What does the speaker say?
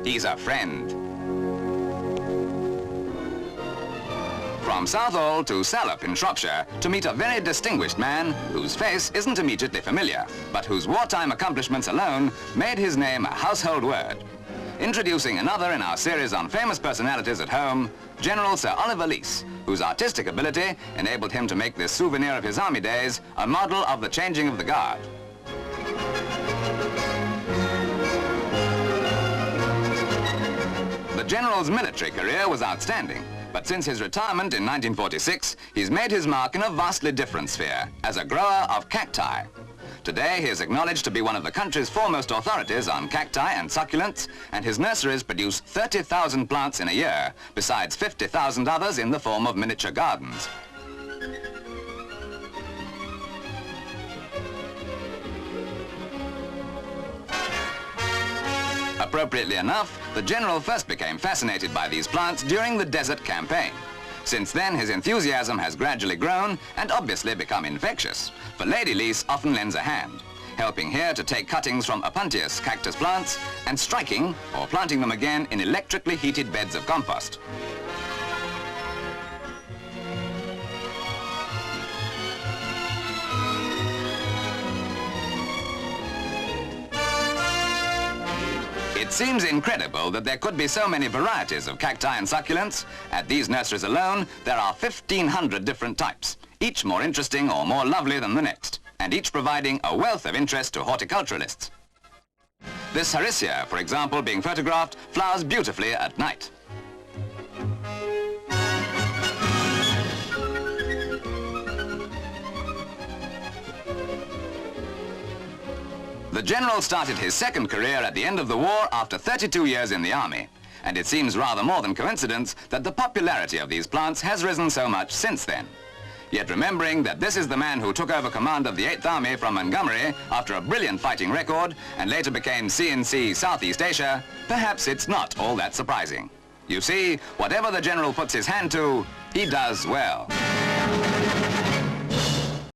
he's a friend. From Southall to Salop in Shropshire to meet a very distinguished man whose face isn't immediately familiar, but whose wartime accomplishments alone made his name a household word. Introducing another in our series on famous personalities at home, General Sir Oliver Leese, whose artistic ability enabled him to make this souvenir of his army days a model of the changing of the guard. The General's military career was outstanding, but since his retirement in 1946, he's made his mark in a vastly different sphere, as a grower of cacti. Today, he is acknowledged to be one of the country's foremost authorities on cacti and succulents, and his nurseries produce 30,000 plants in a year, besides 50,000 others in the form of miniature gardens. Appropriately enough, the General first became fascinated by these plants during the Desert Campaign. Since then, his enthusiasm has gradually grown and obviously become infectious, for Lady Leese often lends a hand, helping here to take cuttings from Opuntius cactus plants and striking or planting them again in electrically heated beds of compost. It seems incredible that there could be so many varieties of cacti and succulents. At these nurseries alone, there are 1,500 different types, each more interesting or more lovely than the next, and each providing a wealth of interest to horticulturalists. This Harisia, for example, being photographed, flowers beautifully at night. The General started his second career at the end of the war after 32 years in the army, and it seems rather more than coincidence that the popularity of these plants has risen so much since then. Yet remembering that this is the man who took over command of the 8th Army from Montgomery after a brilliant fighting record and later became C&C Southeast Asia, perhaps it's not all that surprising. You see, whatever the General puts his hand to, he does well.